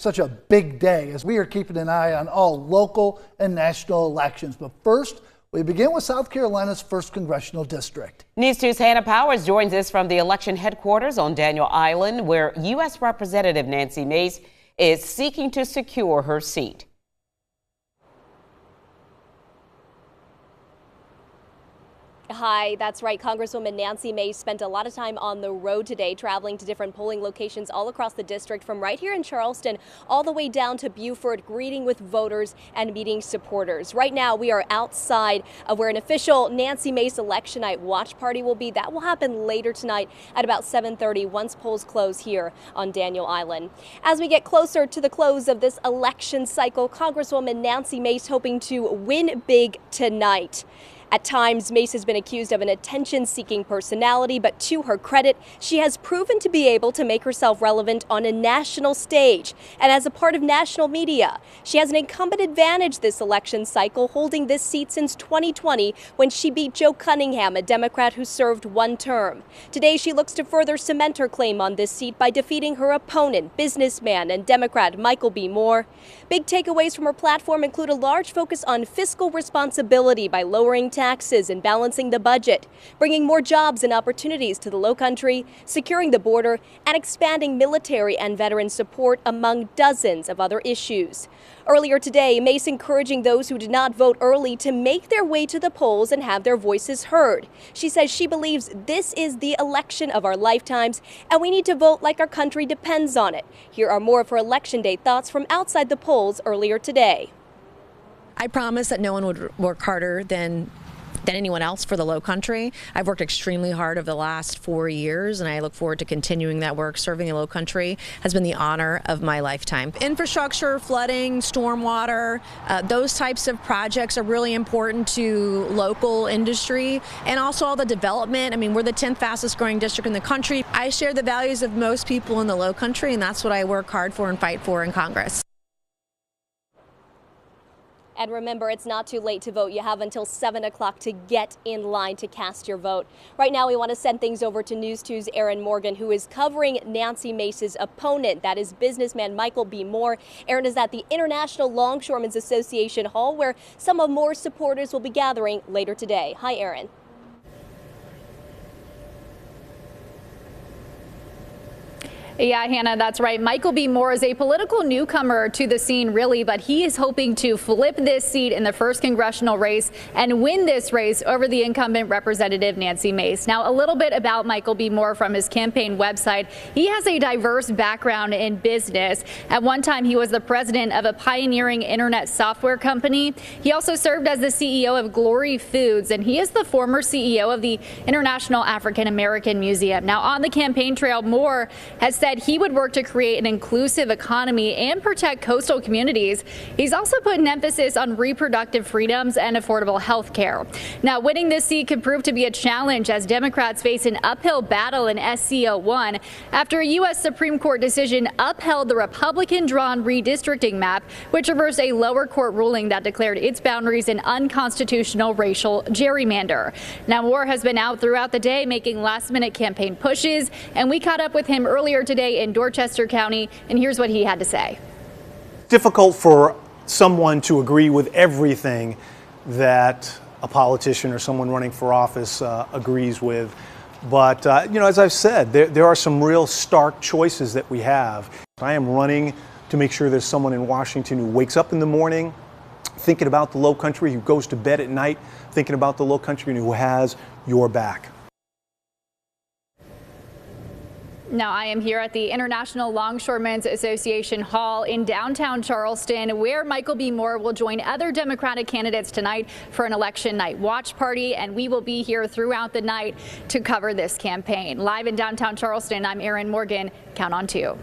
such a big day as we are keeping an eye on all local and national elections. But first, we begin with South Carolina's 1st Congressional District. News 2's Hannah Powers joins us from the election headquarters on Daniel Island, where U.S. Representative Nancy Mace is seeking to secure her seat. Hi, that's right. Congresswoman Nancy Mace spent a lot of time on the road today, traveling to different polling locations all across the district, from right here in Charleston all the way down to Beaufort, greeting with voters and meeting supporters. Right now, we are outside of where an official Nancy Mace election night watch party will be. That will happen later tonight at about 7:30 once polls close here on Daniel Island. As we get closer to the close of this election cycle, Congresswoman Nancy Mace hoping to win big tonight. At times, Mace has been accused of an attention-seeking personality, but to her credit, she has proven to be able to make herself relevant on a national stage and as a part of national media. She has an incumbent advantage this election cycle, holding this seat since 2020 when she beat Joe Cunningham, a Democrat who served one term. Today, she looks to further cement her claim on this seat by defeating her opponent, businessman and Democrat Michael B. Moore. Big takeaways from her platform include a large focus on fiscal responsibility by lowering taxes and balancing the budget, bringing more jobs and opportunities to the Lowcountry, securing the border, and expanding military and veteran support, among dozens of other issues. Earlier today, Mace encouraging those who did not vote early to make their way to the polls and have their voices heard. She says she believes this is the election of our lifetimes, and we need to vote like our country depends on it. Here are more of her Election Day thoughts from outside the polls earlier today. I promise that no one would work harder than anyone else for the Lowcountry. I've worked extremely hard over the last 4 years, and I look forward to continuing that work. Serving the Lowcountry has been the honor of my lifetime. Infrastructure, flooding, stormwater, those types of projects are really important to local industry, and also all the development. I mean, we're the 10th fastest growing district in the country. I share the values of most people in the Lowcountry, and that's what I work hard for and fight for in Congress. And remember, it's not too late to vote. You have until 7 o'clock to get in line to cast your vote. Right now, we want to send things over to News 2's Aaron Morgan, who is covering Nancy Mace's opponent. That is businessman Michael B. Moore. Aaron is at the International Longshoremen's Association Hall, where some of Moore's supporters will be gathering later today. Hi, Aaron. Yeah, Hannah, that's right. Michael B. Moore is a political newcomer to the scene, really, but he is hoping to flip this seat in the 1st congressional race and win this race over the incumbent Representative Nancy Mace. Now, a little bit about Michael B. Moore from his campaign website. He has a diverse background in business. At one time, he was the president of a pioneering internet software company. He also served as the CEO of Glory Foods, and he is the former CEO of the International African American Museum. Now, on the campaign trail, Moore has said he would work to create an inclusive economy and protect coastal communities. He's also put an emphasis on reproductive freedoms and affordable health care. Now, winning this seat could prove to be a challenge as Democrats face an uphill battle in SC-01 after a U.S. Supreme Court decision upheld the Republican-drawn redistricting map, which reversed a lower court ruling that declared its boundaries an unconstitutional racial gerrymander. Now, Moore has been out throughout the day making last-minute campaign pushes, and we caught up with him earlier today in Dorchester County, and here's what he had to say. Difficult for someone to agree with everything that a politician or someone running for office agrees with. But, you know, as I've said, there are some real stark choices that we have. I am running to make sure there's someone in Washington who wakes up in the morning thinking about the Lowcountry, who goes to bed at night thinking about the Lowcountry, and who has your back. Now, I am here at the International Longshoremen's Association Hall in downtown Charleston, where Michael B. Moore will join other Democratic candidates tonight for an election night watch party, and we will be here throughout the night to cover this campaign. Live in downtown Charleston, I'm Aaron Morgan. Count on 2.